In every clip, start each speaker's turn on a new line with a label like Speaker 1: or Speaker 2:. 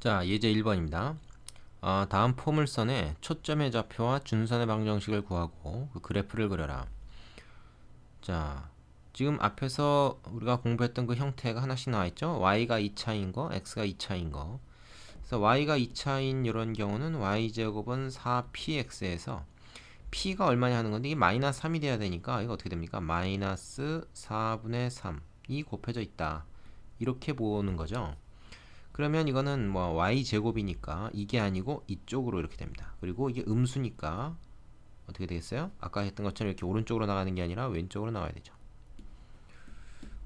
Speaker 1: 자, 예제 1번입니다. 다음 포물선의 초점의 좌표와 준선의 방정식을 구하고 그 그래프를 그려라. 자, 지금 앞에서 우리가 공부했던 그 형태가 하나씩 나와 있죠? y가 2차인 거, x가 2차인 거. 그래서 y가 2차인 이런 경우는 y제곱은 4px에서 p가 얼마냐 하는 건데 이게 마이너스 3이 돼야 되니까 이거 어떻게 됩니까? 마이너스 4분의 3이 곱해져 있다. 이렇게 보는 거죠. 그러면 이거는 뭐 y 제곱이니까 이게 아니고 이쪽으로 이렇게 됩니다. 그리고 이게 음수니까 어떻게 되겠어요? 아까 했던 것처럼 이렇게 오른쪽으로 나가는 게 아니라 왼쪽으로 나와야 되죠.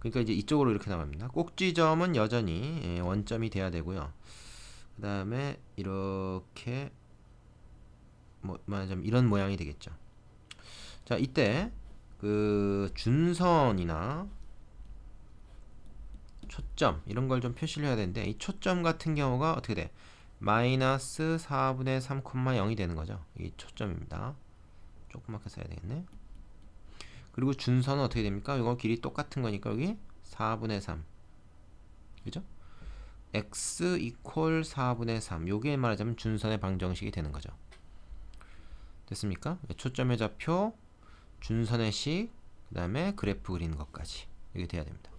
Speaker 1: 그러니까 이제 이쪽으로 이렇게 나갑니다. 꼭지점은 여전히 원점이 돼야 되고요. 그 다음에 이렇게 뭐 말하자면 이런 모양이 되겠죠. 자, 이때 그 준선이나 초점 이런 걸 좀 표시를 해야 되는데 이 초점 같은 경우가 어떻게 돼? 마이너스 4분의 3, 0이 되는 거죠. 이 초점입니다. 조그맣게 써야 되겠네. 그리고 준선은 어떻게 됩니까? 이거 길이 똑같은 거니까 여기 4분의 3. 그죠? x 이퀄 4분의 3. 요게 말하자면 준선의 방정식이 되는 거죠. 됐습니까? 초점의 좌표, 준선의 식, 그 다음에 그래프 그리는 것까지. 이게 돼야 됩니다.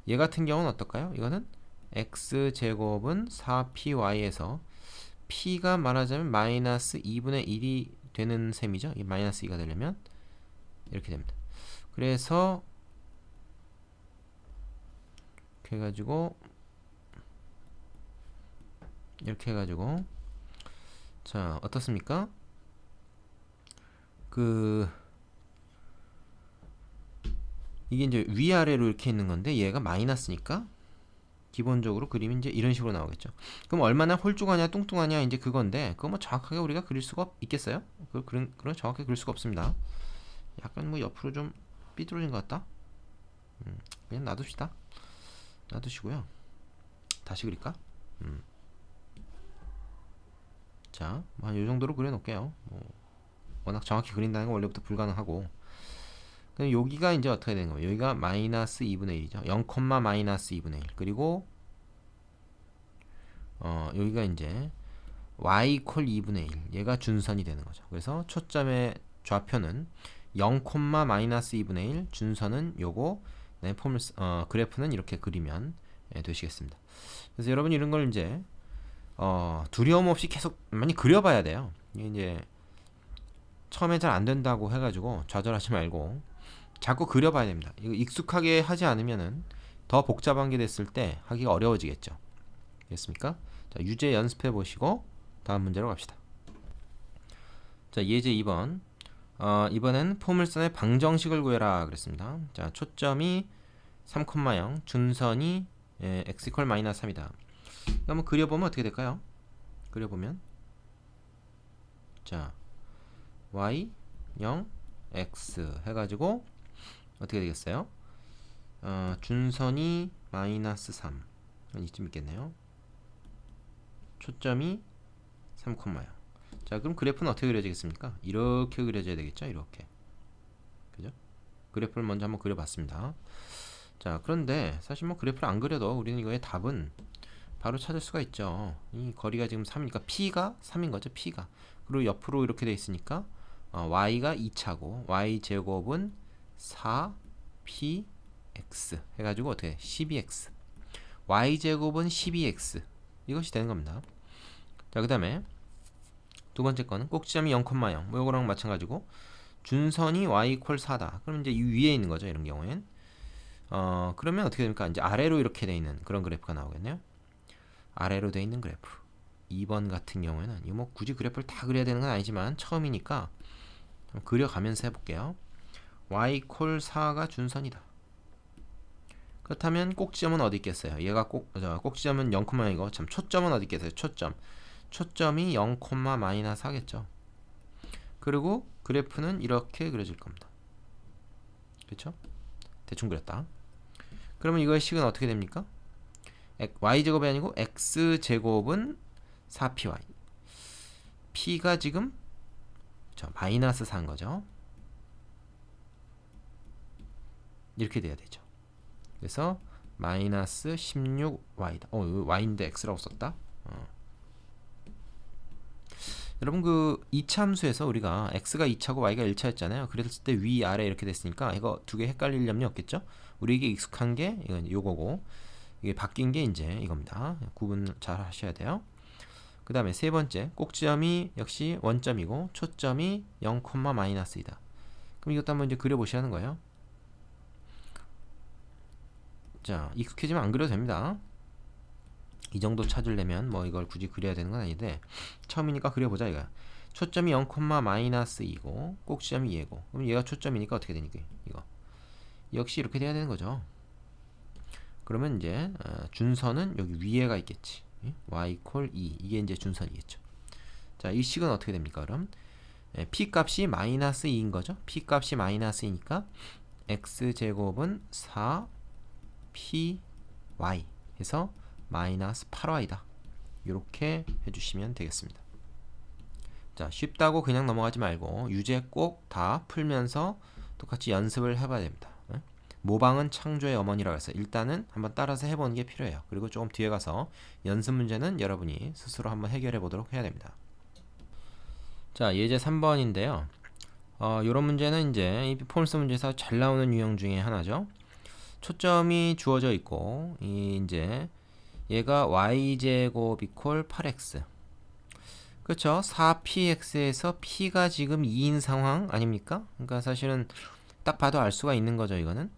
Speaker 1: 얘 같은 경우는 어떨까요? 이거는 x제곱은 4py에서 p가 말하자면 마이너스 2분의 1이 되는 셈이죠. 이 마이너스 2가 되려면 이렇게 됩니다. 그래서 이렇게 해가지고 자, 어떻습니까? 그 이게 이제 위아래로 이렇게 있는 건데 얘가 마이너스니까 기본적으로 그림이 이제 이런 식으로 나오겠죠. 그럼 얼마나 홀쭉하냐 뚱뚱하냐 이제 그건데 그거 뭐 정확하게 우리가 그릴 수가 있겠어요? 그런 정확하게 그릴 수가 없습니다. 약간 뭐 옆으로 좀 삐뚤어진 것 같다. 그냥 놔둡시다. 놔두시고요. 다시 그릴까? 자, 뭐 한 이 정도로 그려놓을게요. 뭐 워낙 정확히 그린다는 건 원래부터 불가능하고. 그럼 여기가 이제 어떻게 되는 거예요? 여기가 마이너스 2분의 1이죠. 0, 마이너스 2분의 1. 그리고 여기가 이제 y 이퀄 2분의 1. 얘가 준선이 되는 거죠. 그래서 초점의 좌표는 0, 마이너스 2분의 1. 준선은 요거. 네, 그래프는 이렇게 그리면 되시겠습니다. 그래서 여러분 이런 걸 이제 두려움 없이 계속 많이 그려봐야 돼요. 이게 이제 처음에 잘 안 된다고 해가지고 좌절하지 말고 자꾸 그려봐야 됩니다. 이거 익숙하게 하지 않으면은 더 복잡한 게 됐을 때 하기가 어려워지겠죠. 됐습니까? 자, 유제 연습해 보시고 다음 문제로 갑시다. 자, 예제 2번. 이번엔 포물선의 방정식을 구해라 그랬습니다. 자, 초점이 3, 0, 준선이 x 이퀄 마이너스 3이다. 한번 그려보면 어떻게 될까요? 그려보면 자, y 0 x 해가지고 어떻게 되겠어요? 준선이 마이너스 3 이쯤 있겠네요. 초점이 3, 0. 자, 그럼 그래프는 어떻게 그려지겠습니까? 이렇게 그려져야 되겠죠? 이렇게. 그죠? 그래프를 먼저 한번 그려봤습니다. 자, 그런데 사실 뭐 그래프를 안 그려도 우리는 이거의 답은 바로 찾을 수가 있죠. 이 거리가 지금 3이니까 p가 3인 거죠. p가. 그리고 옆으로 이렇게 돼 있으니까 y가 2차고 y 제곱은 4px 해가지고 어떻게 12x y 제곱은 12x 이것이 되는 겁니다. 자, 그 다음에 두 번째 거는 꼭지점이 0, 0 뭐 요거랑 마찬가지고 준선이 y 이퀄 4다. 그럼 이제 이 위에 있는 거죠. 이런 경우엔 그러면 어떻게 됩니까? 이제 아래로 이렇게 돼 있는 그런 그래프가 나오겠네요. 아래로 돼 있는 그래프. 2번 같은 경우에는 이거 뭐 굳이 그래프를 다 그려야 되는 건 아니지만 처음이니까 그려가면서 해볼게요. y 이퀄 4가 준선이다. 그렇다면 꼭지점은 어디 있겠어요? 얘가 꼭지점은 0, 0이고 참 초점은 어디 있겠어요? 초점이 0, 마이너스 하겠죠. 그리고 그래프는 이렇게 그려질 겁니다. 그렇죠? 대충 그렸다. 그러면 이거의 식은 어떻게 됩니까? y제곱이 아니고 x제곱은 4py. p가 지금 마이너스 4인 거죠. 이렇게 돼야 되죠. 그래서 마이너스 16y다. y인데 x라고 썼다. 여러분 그 이차함수에서 우리가 x가 2차고 y가 1차였잖아요. 그랬을 때 위, 아래 이렇게 됐으니까 이거 두 개 헷갈릴 염려 없겠죠? 우리에게 익숙한 게 이건 요거고 이게 바뀐 게 이제 이겁니다. 구분 잘 하셔야 돼요. 그 다음에 세 번째 꼭지점이 역시 원점이고 초점이 0, 마이너스이다. 그럼 이것도 한번 이제 그려보시라는 거예요. 자, 익숙해지면 안 그려도 됩니다. 이 정도 찾으려면 뭐 이걸 굳이 그려야 되는 건 아닌데 처음이니까 그려보자 이거야. 초점이 0, 마이너스 2고 꼭지점이 얘고 그럼 얘가 초점이니까 어떻게 되니까 이거 역시 이렇게 돼야 되는 거죠. 그러면 이제 준선은 여기 위에가 있겠지. y 콜 2 이게 이제 준선이겠죠. 자, 이 식은 어떻게 됩니까? 그럼 p 값이 마이너스 2인 거죠. p 값이 마이너스 2니까 x 제곱은 4 p y 해서 마이너스 8y다. 이렇게 해주시면 되겠습니다. 자, 쉽다고 그냥 넘어가지 말고 유제 꼭 다 풀면서 똑같이 연습을 해봐야 됩니다. 모방은 창조의 어머니라고 해서 일단은 한번 따라서 해보는 게 필요해요. 그리고 조금 뒤에 가서 연습 문제는 여러분이 스스로 한번 해결해 보도록 해야 됩니다. 자, 예제 3번인데요. 이런 문제는 이제 이 폼스 문제에서 잘 나오는 유형 중에 하나죠. 초점이 주어져 있고 이제 얘가 y제곱 이퀄 8x 그렇죠. 4px에서 p가 지금 2인 상황 아닙니까? 그러니까 사실은 딱 봐도 알 수가 있는 거죠. 이거는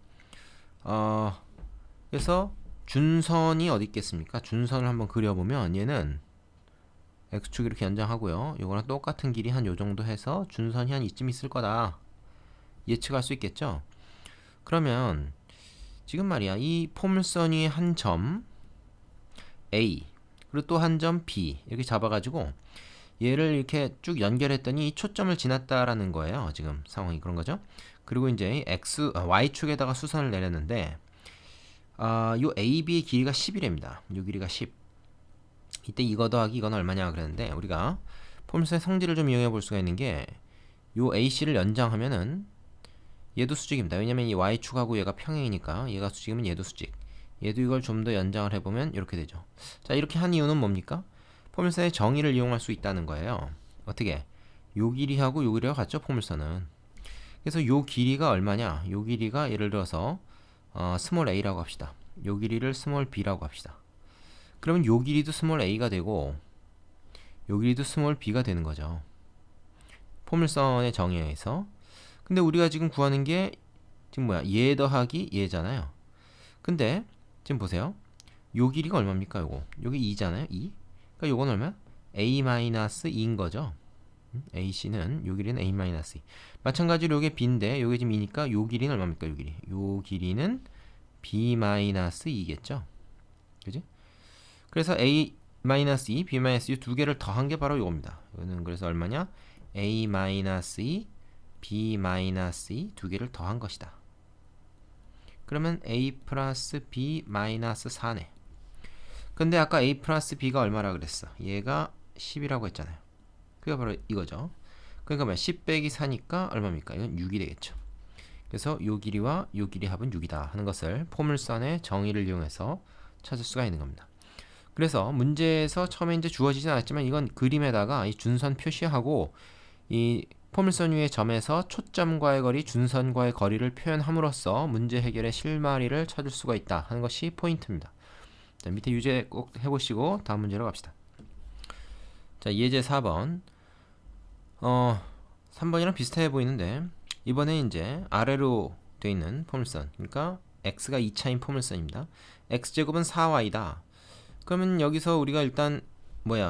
Speaker 1: 그래서 준선이 어디 있겠습니까? 준선을 한번 그려보면 얘는 x축 이렇게 연장하고요. 이거랑 똑같은 길이 한 요 정도 해서 준선이 한 이쯤 있을 거다 예측할 수 있겠죠. 그러면 지금 말이야 이 포물선 위에 한 점 A 그리고 또 한 점 B 이렇게 잡아가지고 얘를 이렇게 쭉 연결했더니 이 초점을 지났다라는 거예요. 지금 상황이 그런 거죠. 그리고 이제 y축에다가 수선을 내렸는데 요 AB의 길이가 10이랍니다. 요 길이가 10. 이때 이거 더하기 이건 얼마냐 그랬는데 우리가 폼스의 성질을 좀 이용해 볼 수가 있는 게 요 AC를 연장하면은 얘도 수직입니다. 왜냐면 이 y축하고 얘가 평행이니까 얘가 수직이면 얘도 수직. 얘도 이걸 좀 더 연장을 해보면 이렇게 되죠. 자, 이렇게 한 이유는 뭡니까? 포물선의 정의를 이용할 수 있다는 거예요. 어떻게? 요 길이하고 요 길이가 같죠, 포물선은. 그래서 요 길이가 얼마냐? 요 길이가 예를 들어서 스몰 a라고 합시다. 요 길이를 스몰 b라고 합시다. 그러면 요 길이도 스몰 a가 되고 요 길이도 스몰 b가 되는 거죠. 포물선의 정의에 의해서. 근데 우리가 지금 구하는 게 지금 뭐야? 얘 더하기 얘잖아요. 근데 지금 보세요. 요 길이가 얼마입니까? 요거. 여기 2잖아요. 2. 그러니까 요건 얼마야? a-2인 거죠. AC는 요 길이는 a-2. 마찬가지로 요게 b인데 요게 지금 2니까 요 길이는 얼마입니까? 요 길이. 요 길이는 b-2겠죠. 그지? 그래서 a-2, b-2 두 개를 더한 게 바로 요겁니다. 이거는 그래서 얼마냐? a-2, b-2 두 개를 더한 것이다. 그러면 a 플러스 b 마이너스 4네. 근데 아까 a 플러스 b가 얼마라 그랬어? 얘가 10이라고 했잖아요. 그게 바로 이거죠. 그러니까 10 빼기 4니까 얼마입니까? 이건 6이 되겠죠. 그래서 요 길이와 요 길이 합은 6이다 하는 것을 포물선의 정의를 이용해서 찾을 수가 있는 겁니다. 그래서 문제에서 처음에 이제 주어지진 않았지만 이건 그림에다가 이 준선 표시하고 이 포물선 위의 점에서 초점과의 거리, 준선과의 거리를 표현함으로써 문제 해결의 실마리를 찾을 수가 있다 하는 것이 포인트입니다. 자, 밑에 유제 꼭 해보시고 다음 문제로 갑시다. 자, 예제 4번. 3번이랑 비슷해 보이는데 이번에 이제 아래로 되어 있는 포물선, 그러니까 x가 2차인 포물선입니다. x제곱은 4y다. 그러면 여기서 우리가 일단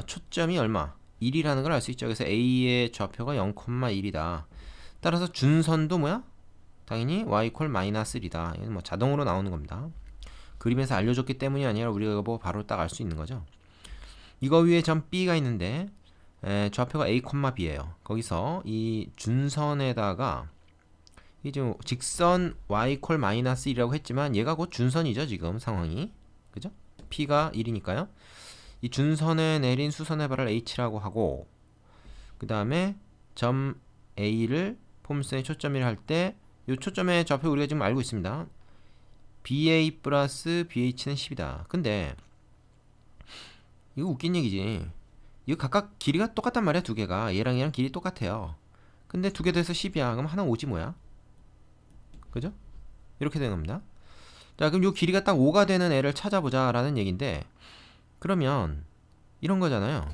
Speaker 1: 초점이 얼마? 1이라는 걸 알 수 있죠. 그래서 a의 좌표가 0,1이다. 따라서 준선도 당연히 y 콜 마이너스 1이다. 이건 뭐 자동으로 나오는 겁니다. 그림에서 알려줬기 때문이 아니라 우리가 이거 보고 바로 딱 알 수 있는 거죠. 이거 위에 점 B가 있는데 좌표가 A, B예요. 거기서 이 준선에다가 이 지금 직선 y 콜 마이너스 1이라고 했지만 얘가 곧 준선이죠. 지금 상황이. 그죠? P가 1이니까요. 이 준선에 내린 수선의 발을 H라고 하고 그 다음에 점 A를 포물선의 초점이라 할 때 이 초점의 좌표 우리가 지금 알고 있습니다. BA 플러스 BH는 10이다. 근데 이거 웃긴 얘기지. 이거 각각 길이가 똑같단 말이야. 두 개가 얘랑 얘랑 길이 똑같아요. 근데 두 개 더해서 10이야. 그럼 하나 5지 뭐야. 그죠? 이렇게 되는 겁니다. 자, 그럼 요 길이가 딱 5가 되는 애를 찾아보자 라는 얘기인데, 그러면 이런 거잖아요.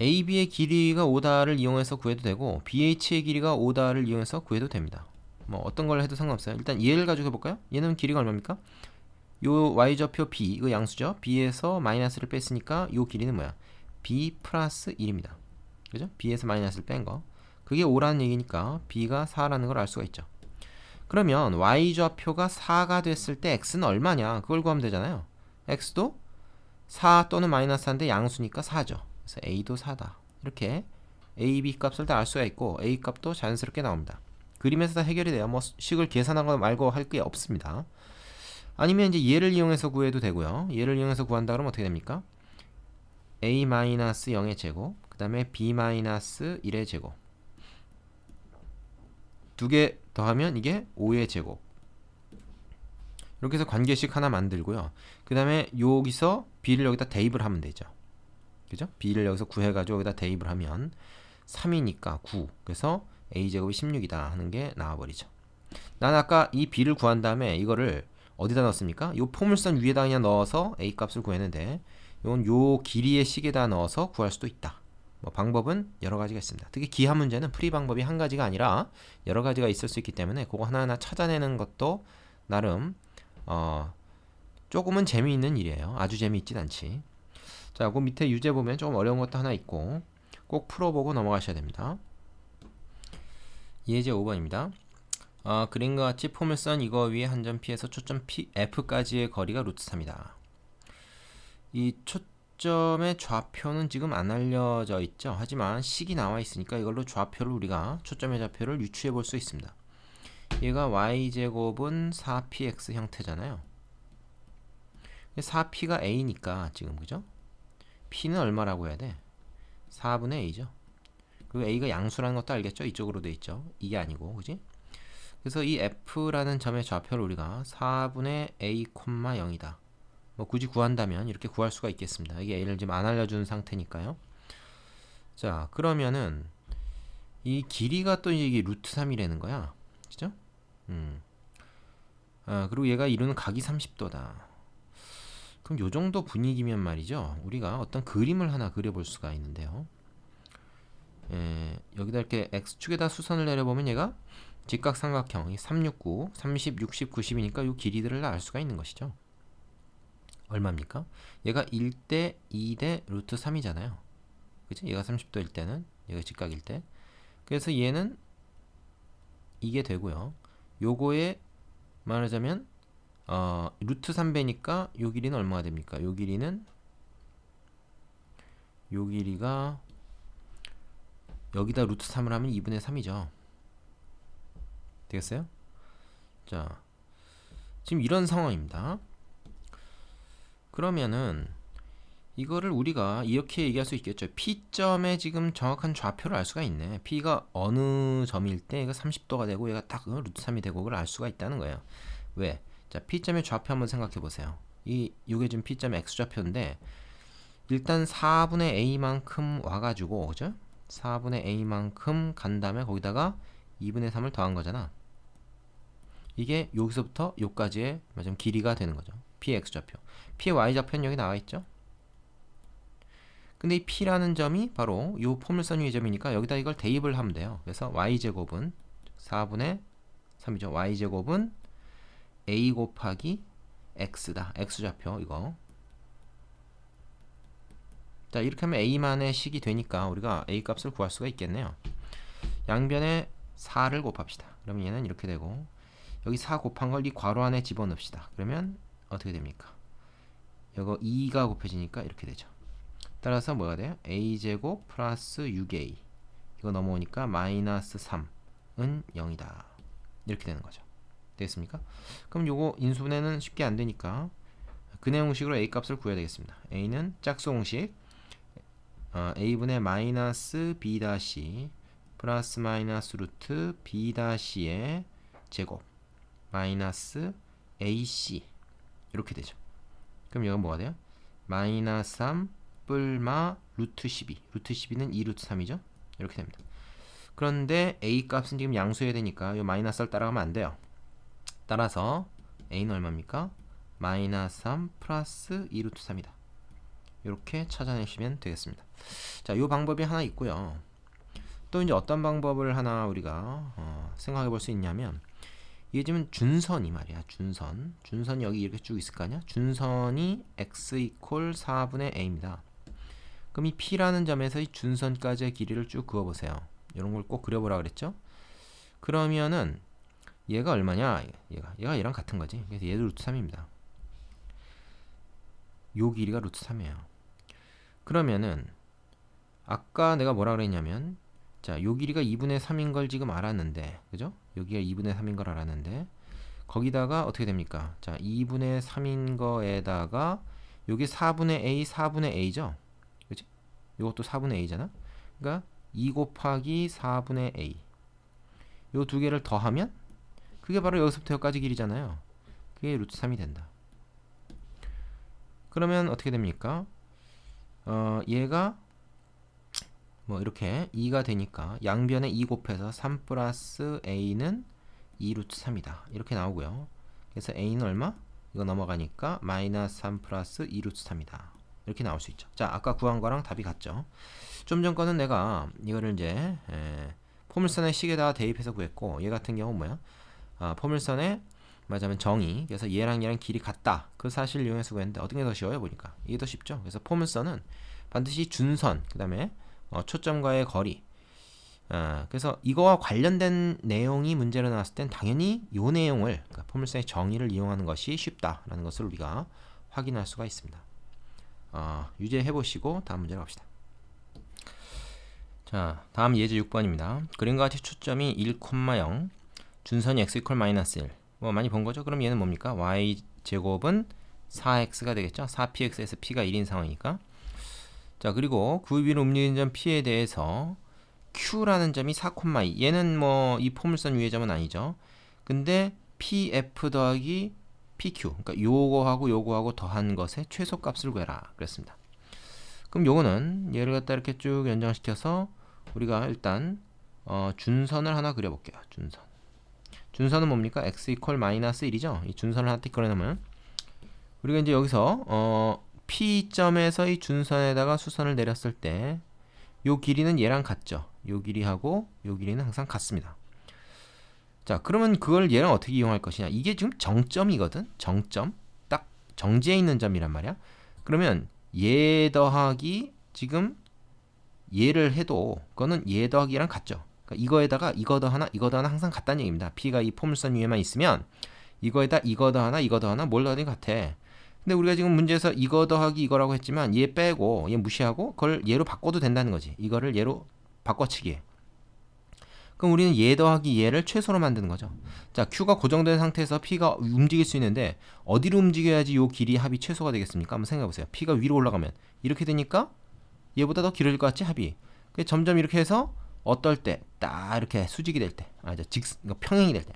Speaker 1: AB의 길이가 5다를 이용해서 구해도 되고 BH의 길이가 5다를 이용해서 구해도 됩니다. 뭐 어떤 걸 해도 상관없어요. 일단 얘를 가지고 해볼까요? 얘는 길이가 얼마입니까? 요 y좌표 b, 이거 양수죠. b에서 마이너스를 뺐으니까 요 길이는 뭐야? b 플러스 1입니다. 그죠? b에서 마이너스를 뺀 거. 그게 5라는 얘기니까 b가 4라는 걸 알 수가 있죠. 그러면 y좌표가 4가 됐을 때 x는 얼마냐? 그걸 구하면 되잖아요. x도 4 또는 마이너스 4인데 양수니까 4죠. 그래서 a도 4다. 이렇게 a, b 값을 다 알 수가 있고 a 값도 자연스럽게 나옵니다. 그림에서 다 해결이 돼요. 뭐 식을 계산하고 말고 할 게 없습니다. 아니면 이제 얘를 이용해서 구해도 되고요. 얘를 이용해서 구한다 그러면 어떻게 됩니까? a-0의 제곱, 그 다음에 b-1의 제곱. 두 개 더하면 이게 5의 제곱. 이렇게 해서 관계식 하나 만들고요. 그 다음에 여기서 b를 여기다 대입을 하면 되죠. 그죠? b를 여기서 구해가지고 여기다 대입을 하면 3이니까 9. 그래서 a제곱이 16이다 하는 게 나와버리죠. 난 아까 이 b를 구한 다음에 이거를 어디다 넣었습니까? 이 포물선 위에다 그냥 넣어서 a 값을 구했는데 이건 요 길이의 식에다 넣어서 구할 수도 있다. 뭐 방법은 여러 가지가 있습니다. 특히 기하 문제는 풀이 방법이 한 가지가 아니라 여러 가지가 있을 수 있기 때문에 그거 하나하나 찾아내는 것도 나름 조금은 재미있는 일이에요. 아주 재미있진 않지. 자, 그 밑에 유제 보면 조금 어려운 것도 하나 있고 꼭 풀어보고 넘어가셔야 됩니다. 예제 5번입니다. 그림과 같이 포물선 이거 위에 한 점 P에서 초점 F까지의 거리가 루트 3이다. 이 초점의 좌표는 지금 안 알려져 있죠. 하지만 식이 나와 있으니까 이걸로 좌표를 우리가 초점의 좌표를 유추해 볼 수 있습니다. 얘가 y제곱은 4px 형태잖아요. 4p가 a니까 지금 그죠? p는 얼마라고 해야 돼? 4분의 a죠. 그리고 a가 양수라는 것도 알겠죠? 이쪽으로 돼 있죠. 이게 아니고 그지? 그래서 이 f라는 점의 좌표를 우리가 4분의 a, 0이다. 뭐 굳이 구한다면 이렇게 구할 수가 있겠습니다. 이게 a를 지금 안 알려준 상태니까요. 자, 그러면은 이 길이가 또 이게 루트 3이라는 거야. 그죠? 그리고 얘가 이루는 각이 30도다. 그럼 요 정도 분위기면 말이죠. 우리가 어떤 그림을 하나 그려볼 수가 있는데요. 여기다 이렇게 x축에다 수선을 내려보면 얘가 직각삼각형 369, 30, 60, 90이니까 이 길이들을 알 수가 있는 것이죠. 얼마입니까? 얘가 1대 2대 루트 3이잖아요. 그치? 얘가 30도일 때는 얘가 직각일 때. 그래서 얘는 이게 되고요. 요거에 말하자면 루트 3배니까 요 길이는 얼마가 됩니까? 요 길이는 요 길이가 여기다 루트 3을 하면 2분의 3이죠. 되겠어요? 자, 지금 이런 상황입니다. 그러면은 이거를 우리가 이렇게 얘기할 수 있겠죠. P점의 지금 정확한 좌표를 알 수가 있네. P가 어느 점일 때 얘가 30도가 되고 얘가 딱 루트 3이 되고 그걸 알 수가 있다는 거예요. 왜? 자, P점의 좌표 한번 생각해 보세요. 이게 지금 P점의 X좌표인데 일단 4분의 A만큼 와가지고 그죠? 4분의 A만큼 간 다음에 거기다가 2분의 3을 더한 거잖아. 이게 여기서부터 여기까지의 길이가 되는 거죠. P의 X좌표. P의 Y좌표는 여기 나와 있죠. 근데 이 P라는 점이 바로 이 포물선 위의 점이니까 여기다 이걸 대입을 하면 돼요. 그래서 Y제곱은 4분의 3이죠. Y제곱은 A 곱하기 X다. X좌표 이거. 자, 이렇게 하면 A만의 식이 되니까 우리가 A 값을 구할 수가 있겠네요. 양변에 4를 곱합시다. 그러면 얘는 이렇게 되고 여기 4 곱한 걸 이 괄호 안에 집어넣읍시다. 그러면 어떻게 됩니까? 이거 2가 곱해지니까 이렇게 되죠. 따라서 뭐가 돼요? a제곱 플러스 6a 이거 넘어오니까 마이너스 3은 0이다. 이렇게 되는 거죠. 되겠습니까? 그럼 요거 인수분해는 쉽게 안 되니까 근해 공식으로 a 값을 구해야 되겠습니다. a는 짝수 공식 a분의 마이너스 b 다시 플러스 마이너스 루트 b 다시의 제곱 마이너스 ac 이렇게 되죠. 그럼 여기가 뭐가 돼요? 마이너스 3 뿔마 루트 12. 루트 12는 2 루트 3이죠. 이렇게 됩니다. 그런데 a 값은 지금 양수해야 되니까 이 마이너스를 따라가면 안 돼요. 따라서 a는 얼마입니까? 마이너스 3 플러스 2 루트 3이다. 이렇게 찾아내시면 되겠습니다. 자, 이 방법이 하나 있고요. 또 이제 어떤 방법을 하나 우리가 생각해 볼 수 있냐면, 이게 지금 준선이 말이야. 준선이 여기 이렇게 쭉 있을 거 아니야? 준선이 x 이퀄 4분의 a입니다. 그럼 이 p라는 점에서 이 준선까지의 길이를 쭉 그어보세요. 이런 걸 꼭 그려보라 그랬죠? 그러면은 얘가 얼마냐? 얘가 얘랑 같은 거지. 그래서 얘도 루트 3입니다. 요 길이가 루트 3이에요. 그러면은 아까 내가 뭐라 그랬냐면, 자, 요 길이가 2분의 3인 걸 지금 알았는데, 그죠? 여기가 2분의 3인 걸 알았는데, 거기다가 어떻게 됩니까? 자, 2분의 3인 거에다가 여기 4분의 a, 4분의 a죠? 그치? 요것도 4분의 a잖아? 그러니까 2 곱하기 4분의 a. 요 두 개를 더하면 그게 바로 여기서부터 여기까지 길이잖아요. 그게 루트 3이 된다. 그러면 어떻게 됩니까? 얘가 뭐 이렇게 2가 되니까 양변에 2 곱해서 3 플러스 a는 2 루트 3이다. 이렇게 나오고요. 그래서 a는 얼마? 이거 넘어가니까 마이너스 3 플러스 2 루트 3이다. 이렇게 나올 수 있죠. 자, 아까 구한 거랑 답이 같죠. 좀 전 거는 내가 이거를 이제 포물선의 식에다가 대입해서 구했고, 얘 같은 경우는 뭐야? 포물선의 말하자면 정의. 그래서 얘랑 길이 같다. 그 사실을 이용해서 구했는데 어떤 게 더 쉬워요? 보니까 이게 더 쉽죠. 그래서 포물선은 반드시 준선, 그 다음에 초점과의 거리. 그래서 이거와 관련된 내용이 문제로 나왔을 땐 당연히 이 내용을, 그러니까 포물선의 정의를 이용하는 것이 쉽다라는 것을 우리가 확인할 수가 있습니다. 유지해 보시고 다음 문제로 갑시다. 자, 다음 예제 6번입니다. 그림과 같이 초점이 1,0, 준선이 x 이퀄 마이너스 1. 뭐 많이 본 거죠? 그럼 얘는 뭡니까? y 제곱은 4x가 되겠죠? 4px에서 p가 1인 상황이니까. 자, 그리고 그 위로 움직이는 점 p에 대해서 q라는 점이 4,2. 얘는 뭐 이 포물선 위의 점은 아니죠. 근데 pf 더하기 pq, 그러니까 요거하고 더한 것의 최소값을 구해라 그랬습니다. 그럼 요거는 얘를 갖다 이렇게 쭉 연장시켜서 우리가 일단 준선을 하나 그려볼게요. 준선은 뭡니까? x 이퀄 마이너스 1이죠. 이 준선을 하나 그려놓으면 우리가 이제 여기서 P점에서 이 준선에다가 수선을 내렸을 때 요 길이는 얘랑 같죠. 요 길이하고 요 길이는 항상 같습니다. 자, 그러면 그걸 얘랑 어떻게 이용할 것이냐? 이게 지금 정점이거든. 정점. 딱 정지에 있는 점이란 말이야. 그러면 얘 더하기 지금 얘를 해도 그거는 얘 더하기랑 같죠. 그러니까 이거에다가 이거 더하나 항상 같다는 얘기입니다. P가 이 포물선 위에만 있으면 이거에다 이거 더하나 뭘 더하든 같아. 근데 우리가 지금 문제에서 이거 더하기 이거라고 했지만 얘 빼고 얘 무시하고 그걸 얘로 바꿔도 된다는 거지. 이거를 얘로 바꿔치기. 그럼 우리는 얘 더하기 얘를 최소로 만드는 거죠. 자, Q가 고정된 상태에서 P가 움직일 수 있는데 어디로 움직여야지 요 길이 합이 최소가 되겠습니까? 한번 생각해 보세요. P가 위로 올라가면 이렇게 되니까 얘보다 더 길어질 것 같지, 합이. 점점 이렇게 해서 어떨 때 딱 이렇게 수직이 될 때, 평행이 될 때,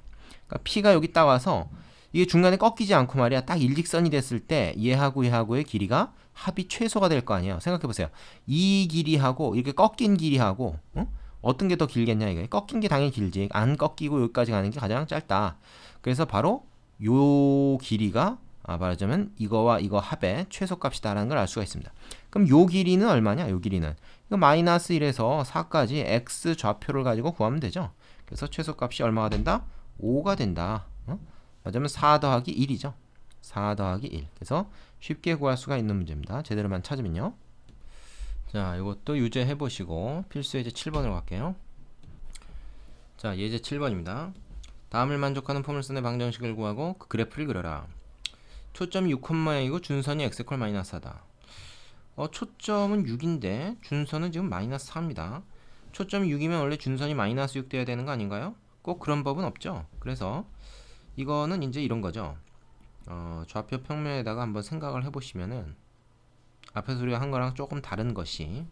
Speaker 1: 그러니까 P가 여기 딱 와서 이게 중간에 꺾이지 않고 말이야, 딱 일직선이 됐을 때 얘하고의 길이가 합이 최소가 될 거 아니에요. 생각해 보세요. 이 길이하고 이렇게 꺾인 길이하고 어떤 게 더 길겠냐 이거. 꺾인 게 당연히 길지. 안 꺾이고 여기까지 가는 게 가장 짧다. 그래서 바로 요 길이가 말하자면 이거와 이거 합의 최소값이다라는 걸 알 수가 있습니다. 그럼 요 길이는 얼마냐? 요 길이는 이거 마이너스 1에서 4까지 x 좌표를 가지고 구하면 되죠. 그래서 최소값이 얼마가 된다? 5가 된다. 말하자면 4 더하기 1이죠. 4 더하기 1. 그래서 쉽게 구할 수가 있는 문제입니다. 제대로만 찾으면요. 자, 이것도 유제해 보시고 필수 예제 7번으로 갈게요. 자, 예제 7번입니다. 다음을 만족하는 포물선의 방정식을 구하고 그 그래프를 그려라. 초점이 6,0이고 준선이 x 이퀄 마이너스 4다. 초점은 6인데 준선은 지금 마이너스 4입니다. 초점이 6이면 원래 준선이 마이너스 6 돼야 되는 거 아닌가요? 꼭 그런 법은 없죠. 그래서 이거는 이제 이런 거죠. 좌표 평면에다가 한번 생각을 해보시면은 앞에서 우리가 한 거랑 조금 다른 것이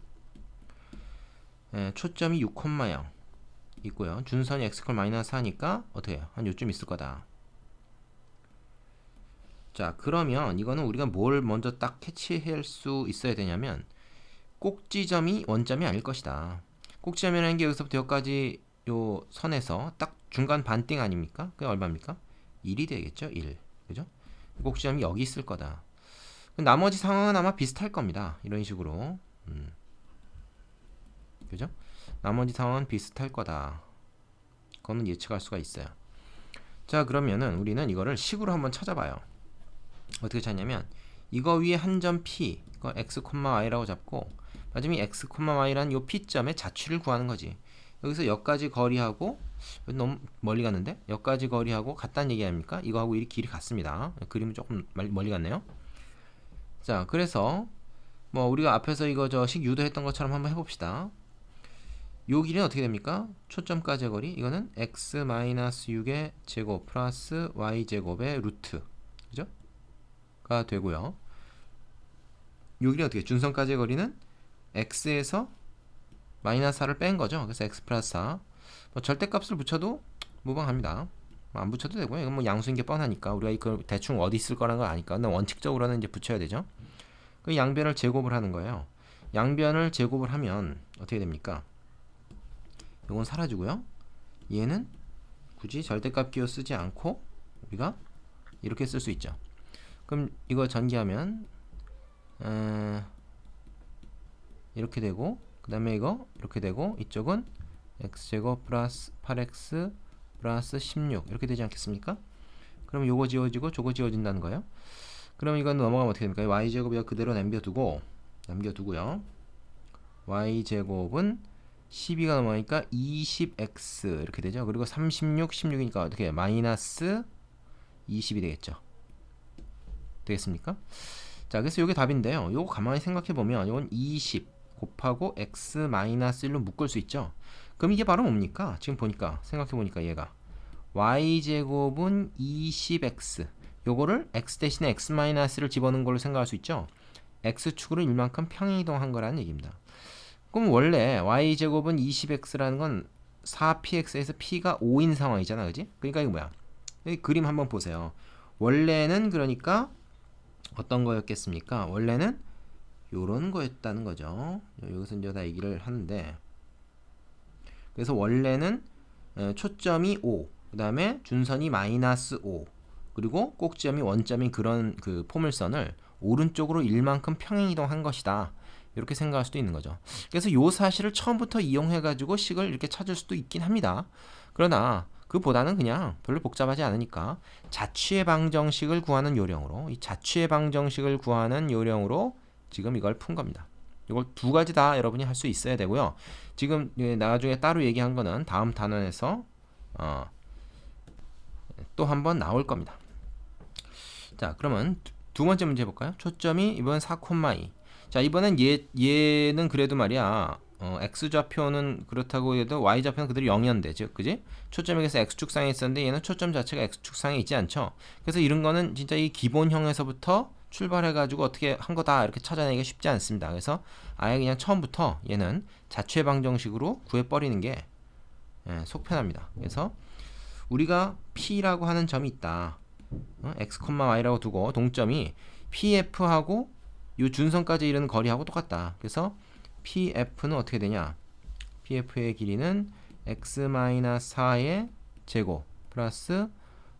Speaker 1: 초점이 6,0 있고요. 준선이 x 이퀄 마이너스 4니까 어떻게 해요? 한 요쯤 있을 거다. 자, 그러면 이거는 우리가 뭘 먼저 딱 캐치할 수 있어야 되냐면 꼭지점이 원점이 아닐 것이다. 꼭지점이라는 게 여기서부터 여기까지 요 선에서 딱 중간 반띵 아닙니까? 그게 얼마입니까? 1이 되겠죠? 1. 그죠? 꼭지점이 여기 있을 거다. 나머지 상황은 아마 비슷할 겁니다. 이런 식으로. 그죠? 나머지 상황은 비슷할 거다. 그거는 예측할 수가 있어요. 자, 그러면은 우리는 이거를 식으로 한번 찾아봐요. 어떻게 찾냐면 이거 위에 한 점 P, 이거 x, y라고 잡고 마지막에 x, y라는 요 P점의 자취를 구하는 거지. 여기서 여기까지 거리하고 너무 멀리 갔는데 여기까지 거리하고 같다는 얘기 아닙니까? 이거하고 이 길이 같습니다. 그림은 조금 멀리 갔네요. 자, 그래서 뭐 우리가 앞에서 이거 저 식 유도했던 것처럼 한번 해봅시다. 요 길이는 어떻게 됩니까? 초점까지의 거리 이거는 x-6의 제곱 플러스 y제곱의 루트, 그죠? 가 되고요. 요 길이 어떻게 준선까지의 거리는 x에서 마이너스 4를 뺀 거죠. 그래서 x 플러스 4. 뭐 절대값을 붙여도 무방합니다. 안 붙여도 되고요. 이건 뭐 양수인 게 뻔하니까 우리가 이걸 대충 어디 있을 거라는 걸 아니까. 근데 원칙적으로는 이제 붙여야 되죠. 그 양변을 제곱을 하는 거예요. 양변을 제곱을 하면 어떻게 됩니까? 이건 사라지고요. 얘는 굳이 절대값 기호 쓰지 않고 우리가 이렇게 쓸 수 있죠. 그럼 이거 전개하면 이렇게 되고 그 다음에 이거 이렇게 되고 이쪽은 x제곱 플러스 8x 플러스 16 이렇게 되지 않겠습니까? 그럼 요거 지워지고 저거 지워진다는 거예요. 그럼 이건 넘어가면 어떻게 됩니까? y제곱이 그대로 남겨두고요. y제곱은 12가 넘어가니까 20x 이렇게 되죠. 그리고 36, 16이니까 어떻게 해요? 마이너스 20이 되겠죠. 되겠습니까? 자, 그래서 이게 답인데요. 요거 가만히 생각해보면 이건 20 곱하고 x 마이너스 1로 묶을 수 있죠. 그럼 이게 바로 뭡니까? 지금 보니까 생각해보니까 얘가 y제곱은 20x 요거를 x 대신에 x 마이너스를 집어넣은 걸로 생각할 수 있죠. x축으로 이만큼 평행이동한 거라는 얘기입니다. 그럼 원래 y제곱은 20x라는 건 4px에서 p가 5인 상황이잖아, 그지? 그러니까 이거 뭐야? 여기 그림 한번 보세요. 원래는 그러니까 어떤 거였겠습니까? 원래는 요런 거였다는 거죠. 여기서 이제 다 얘기를 하는데, 그래서 원래는 초점이 5, 그 다음에 준선이 마이너스 5, 그리고 꼭지점이 원점인 그런 그 포물선을 오른쪽으로 1만큼 평행이동한 것이다. 이렇게 생각할 수도 있는 거죠. 그래서 요 사실을 처음부터 이용해가지고 식을 이렇게 찾을 수도 있긴 합니다. 그러나 그보다는 그냥 별로 복잡하지 않으니까 자취의 방정식을 구하는 요령으로, 이 자취의 방정식을 구하는 요령으로 지금 이걸 푼 겁니다. 이걸 두 가지 다 여러분이 할 수 있어야 되고요. 지금 나중에 따로 얘기한 거는 다음 단원에서 또 한 번 나올 겁니다. 자, 그러면 두 번째 문제 볼까요? 초점이 이번 4,2. 자, 이번엔 얘는 그래도 말이야. x좌표는 그렇다고 해도 y좌표는 그대로 0이었는데, 즉, 그지? 초점이 그래서 x축상에 있었는데 얘는 초점 자체가 x축상에 있지 않죠. 그래서 이런 거는 진짜 이 기본형에서부터 출발해가지고 어떻게 한 거다 이렇게 찾아내기가 쉽지 않습니다. 그래서 아예 그냥 처음부터 얘는 자취의 방정식으로 구해버리는 게 속 편합니다. 그래서 우리가 P라고 하는 점이 있다. x, y라고 두고 동점이 PF하고 이 준선까지 이르는 거리하고 똑같다. 그래서 PF는 어떻게 되냐? PF의 길이는 x-4의 제곱 플러스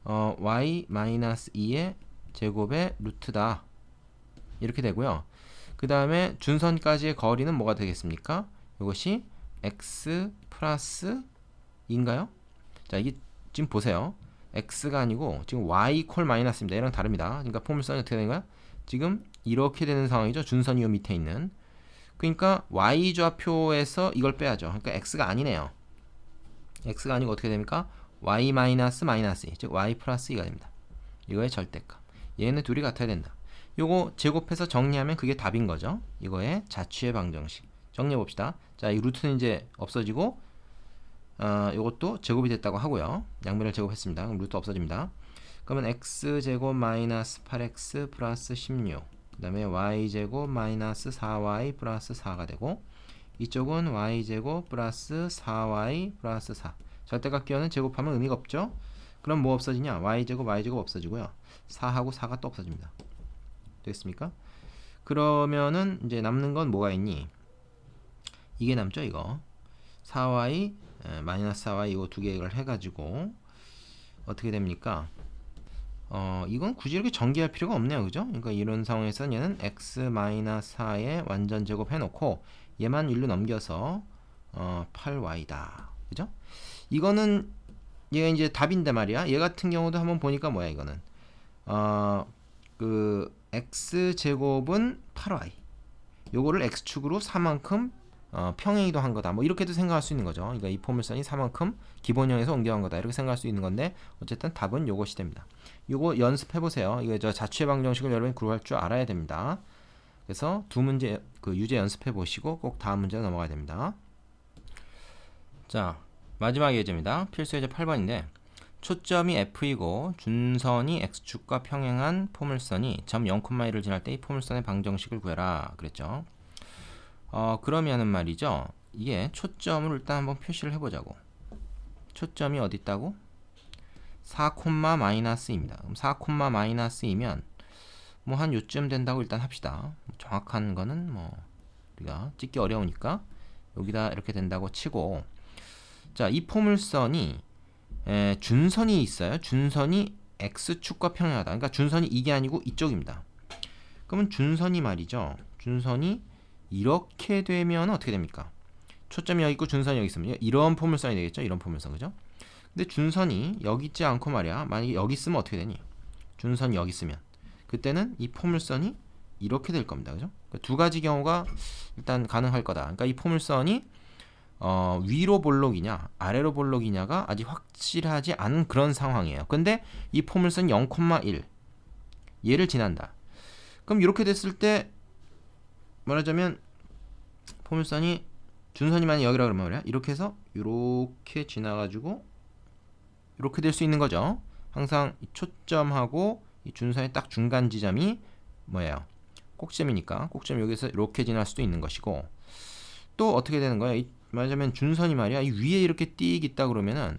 Speaker 1: y-2의 제곱의 루트다. 이렇게 되고요. 그 다음에 준선까지의 거리는 뭐가 되겠습니까? 이것이 x 플러스 2인가요? 자, 이게 지금 보세요. x가 아니고 지금 y 콜 마이너스입니다. 얘랑 다릅니다. 그러니까 포물선이 어떻게 되는 거야? 지금 이렇게 되는 상황이죠. 준선이 요 밑에 있는. 그러니까 y좌표에서 이걸 빼야죠. 그러니까 x가 아니네요. x가 아니고 어떻게 됩니까? y 마이너스 마이너스 2, 즉 y 플러스 2가 됩니다. 이거의 절대값. 얘는 둘이 같아야 된다. 요거 제곱해서 정리하면 그게 답인 거죠. 이거의 자취의 방정식. 정리해 봅시다. 자, 이 루트는 이제 없어지고 요것도 제곱이 됐다고 하고요. 양변을 제곱했습니다. 그럼 루트 없어집니다. 그러면 x제곱 마이너스 8x 플러스 16, 그 다음에 y제곱 마이너스 4y 플러스 4가 되고, 이쪽은 y제곱 플러스 4y 플러스 4. 절대값 기호는 제곱하면 의미가 없죠. 그럼 뭐 없어지냐? y제곱 없어지고요. 4하고 4가 또 없어집니다. 됐습니까? 그러면은 이제 남는 건 뭐가 있니? 이게 남죠 이거. 4y 마이너스 4y 이거 두 개를 해가지고 어떻게 됩니까? 이건 굳이 이렇게 전개할 필요가 없네요, 그죠? 그러니까 이런 상황에서는 얘는 x 마이너스 4의 완전 제곱 해놓고 얘만 1로 넘겨서 8y다, 그죠? 이거는 얘가 이제 답인데 말이야. 얘 같은 경우도 한번 보니까 뭐야 이거는 그 x 제곱은 8y 요거를 x축으로 4만큼 평행 이동한 거다. 뭐 이렇게도 생각할 수 있는 거죠. 그러니까 이 포물선이 4만큼 기본형에서 옮겨간 거다. 이렇게 생각할 수 있는 건데 어쨌든 답은 요것이 됩니다. 요거 연습해 보세요. 이거 저 자취의 방정식을 여러분이 구할 줄 알아야 됩니다. 그래서 두 문제 그 유제 연습해 보시고 꼭 다음 문제 넘어가야 됩니다. 자, 마지막 예제입니다. 필수 예제 8번인데 초점이 F이고 준선이 X축과 평행한 포물선이 점 0,1을 지날 때 이 포물선의 방정식을 구해라 그랬죠. 그러면은 말이죠. 이게 초점을 일단 한번 표시를 해보자고. 초점이 어디 있다고? 4, 마이너스입니다. 그럼 4, 마이너스이면 뭐 한 요쯤 된다고 일단 합시다. 정확한 거는 뭐 우리가 찍기 어려우니까 여기다 이렇게 된다고 치고, 자, 이 포물선이 준선이 있어요. 준선이 x축과 평행하다. 그러니까 준선이 이게 아니고 이쪽입니다. 그러면 준선이 말이죠. 준선이 이렇게 되면 어떻게 됩니까? 초점이 여기 있고 준선이 여기 있으면 이런 포물선이 되겠죠. 이런 포물선, 그죠? 근데 준선이 여기 있지 않고 말이야. 만약에 여기 있으면 어떻게 되니? 준선이 여기 있으면 그때는 이 포물선이 이렇게 될 겁니다. 그죠? 그러니까 두 가지 경우가 일단 가능할 거다. 그러니까 이 포물선이 위로 볼록이냐 아래로 볼록이냐가 아직 확실하지 않은 그런 상황이에요. 근데 이 포물선 0,1 얘를 지난다. 그럼 이렇게 됐을 때 말하자면 포물선이 준선이 만약 여기라 그러면 말이야. 이렇게 해서 이렇게 지나가지고 이렇게 될 수 있는 거죠. 항상 이 초점하고 이 준선의 딱 중간 지점이 뭐예요? 꼭점이니까 꼭점 여기서 이렇게 지날 수도 있는 것이고, 또 어떻게 되는 거야? 말하자면 준선이 말이야 이 위에 이렇게 띡 있다 그러면은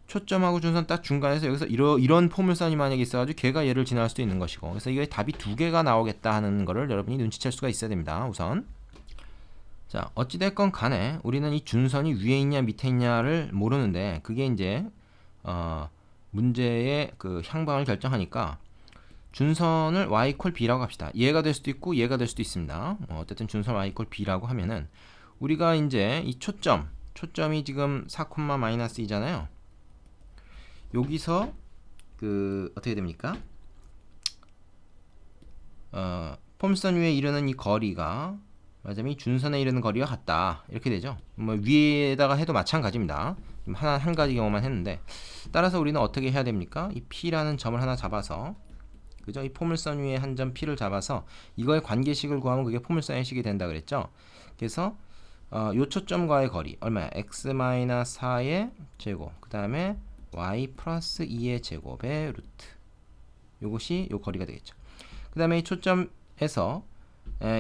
Speaker 1: 초점하고 준선 딱 중간에서 여기서 이런 포물선이 만약에 있어가지고 걔가 얘를 지날 수도 있는 것이고, 그래서 이게 답이 두 개가 나오겠다 하는 거를 여러분이 눈치챌 수가 있어야 됩니다. 우선 자, 어찌됐건 간에 우리는 이 준선이 위에 있냐 밑에 있냐를 모르는데 그게 이제 문제의 그 향방을 결정하니까 준선을 y 콜 b라고 합시다. 얘가 될 수도 있고 얘가 될 수도 있습니다. 어쨌든 준선 y 콜 b라고 하면은 우리가 이제 이 초점이 지금 4, 마이너스 2잖아요. 여기서 그 어떻게 됩니까? 포물선 위에 이르는 이 거리가 말하자면 이 준선에 이르는 거리와 같다. 이렇게 되죠. 뭐 위에다가 해도 마찬가지입니다. 한 가지 경우만 했는데, 따라서 우리는 어떻게 해야 됩니까? 이 P라는 점을 하나 잡아서, 그죠? 이 포물선 위에 한 점 P를 잡아서 이거의 관계식을 구하면 그게 포물선의 식이 된다 그랬죠. 그래서 요 초점과의 거리 얼마야? x-4의 제곱 그 다음에 y 플러스 2의 제곱의 루트, 요것이 요 거리가 되겠죠. 그 다음에 이 초점에서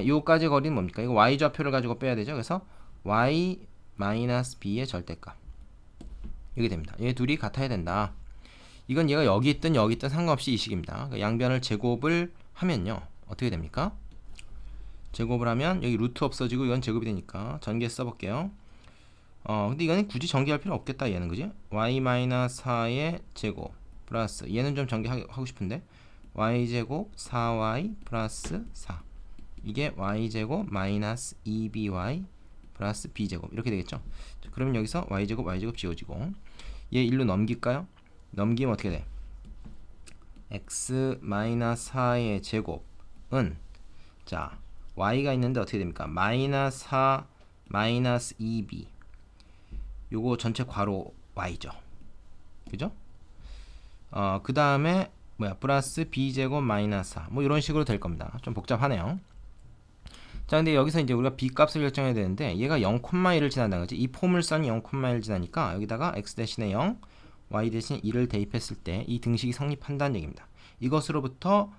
Speaker 1: 요까지 거리는 뭡니까? 이거 y 좌표를 가지고 빼야 되죠. 그래서 y 마이너스 b의 절대값 이게 됩니다. 얘 둘이 같아야 된다. 이건 얘가 여기 있든 여기 있든 상관없이 이 식입니다. 그러니까 양변을 제곱을 하면요 어떻게 됩니까? 제곱을 하면 여기 루트 없어지고 이건 제곱이 되니까 전개 써볼게요. 근데 이거는 굳이 전개할 필요 없겠다 얘는, 그지? y-4의 제곱 플러스 얘는 좀 전개하고 싶은데 y제곱 4y 플러스 4 이게 y제곱 마이너스 2by 플러스 b제곱 이렇게 되겠죠. 자, 그러면 여기서 y제곱 지워지고 얘 1로 넘길까요? 넘기면 어떻게 돼? x-4의 제곱은 자 y가 있는데 어떻게 됩니까? 마이너스 4 마이너스 2b 요거 전체 괄호 y죠. 그죠? 그 다음에 뭐야 플러스 b제곱 마이너스 4 뭐 이런 식으로 될 겁니다. 좀 복잡하네요. 자, 근데 여기서 이제 우리가 b 값을 결정해야 되는데 얘가 0,1을 지난다는 거지. 이 포물선이 0,1을 지나니까 여기다가 x 대신에 0 y 대신에 1을 대입했을 때 이 등식이 성립한다는 얘기입니다. 이것으로부터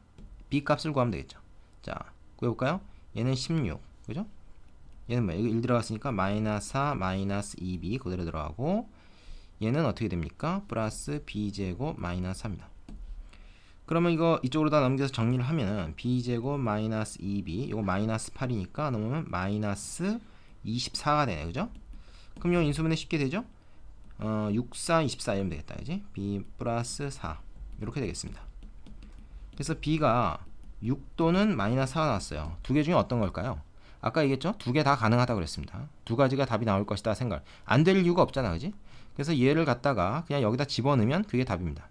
Speaker 1: b 값을 구하면 되겠죠. 자, 구해볼까요? 얘는 16, 그죠? 얘는 뭐야? 여기 1 들어갔으니까 마이너스 4 마이너스 2b 그대로 들어가고, 얘는 어떻게 됩니까? 플러스 b제곱 마이너스 4입니다. 그러면 이거 이쪽으로 다 넘겨서 정리를 하면은 b제곱 마이너스 2b 이거 마이너스 8이니까 넘으면 마이너스 24가 되네. 그죠? 그럼 요 인수분해 쉽게 되죠? 6, 4, 24 이러면 되겠다. 그지? b 플러스 4 이렇게 되겠습니다. 그래서 b가 6 또는 마이너스 4가 나왔어요. 두 개 중에 어떤 걸까요? 아까 얘기했죠? 두 개 다 가능하다고 그랬습니다. 두 가지가 답이 나올 것이다 생각. 안 될 이유가 없잖아. 그지? 그래서 얘를 갖다가 그냥 여기다 집어넣으면 그게 답입니다.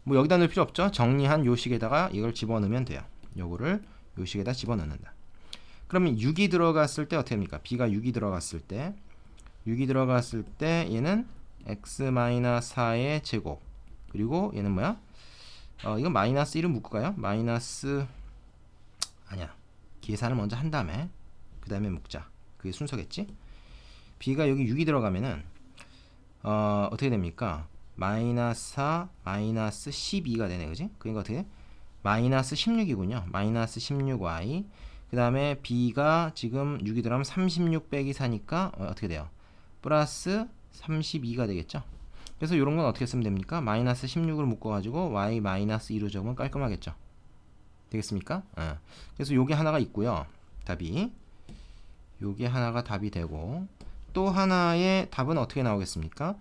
Speaker 1: 뭐 여기다 넣을 필요 없죠? 정리한 요 식에다가 이걸 집어넣으면 돼요. 요거를 요 식에다 집어넣는다. 그러면 6이 들어갔을 때 어떻게 됩니까? b가 6이 들어갔을 때 얘는 x-4의 제곱, 그리고 얘는 뭐야? 이건 마이너스 1을 묶고 가요. 마이너스 아니야. 계산을 먼저 한 다음에 그 다음에 묶자. 그게 순서겠지? b가 여기 6이 들어가면은 어떻게 됩니까? 마이너스 4, 마이너스 12가 되네. 그지? 그러니까 어떻게 돼? 마이너스 16이군요. 마이너스 16y. 그 다음에 b가 지금 6이 들어가면 36 빼기 4니까 어떻게 돼요? 플러스 32가 되겠죠? 그래서 이런 건 어떻게 쓰면 됩니까? 마이너스 16을 묶어가지고 y 마이너스 2로 적으면 깔끔하겠죠? 되겠습니까? 그래서 요게 하나가 있고요. 답이. 요게 하나가 답이 되고, 또 하나의 답은 어떻게 나오겠습니까?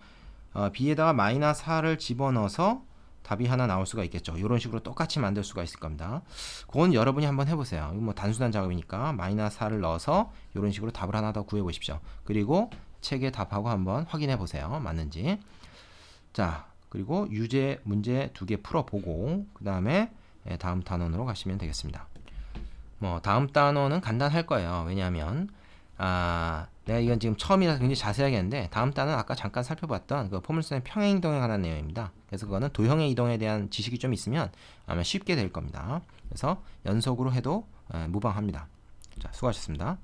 Speaker 1: b에다가 마이너스 4를 집어넣어서 답이 하나 나올 수가 있겠죠. 이런 식으로 똑같이 만들 수가 있을 겁니다. 그건 여러분이 한번 해보세요. 이거 뭐 단순한 작업이니까 마이너스 4를 넣어서 이런 식으로 답을 하나 더 구해보십시오. 그리고 책의 답하고 한번 확인해 보세요. 맞는지. 자, 그리고 유제 문제 2개 풀어보고 그 다음에 다음 단원으로 가시면 되겠습니다. 뭐 다음 단원은 간단할 거예요. 왜냐하면 내가 이건 지금 처음이라서 굉장히 자세하게 했는데, 다음 단은 아까 잠깐 살펴봤던 그 포물선의 평행 이동에 관한 내용입니다. 그래서 그거는 도형의 이동에 대한 지식이 좀 있으면 아마 쉽게 될 겁니다. 그래서 연속으로 해도 무방합니다. 자, 수고하셨습니다.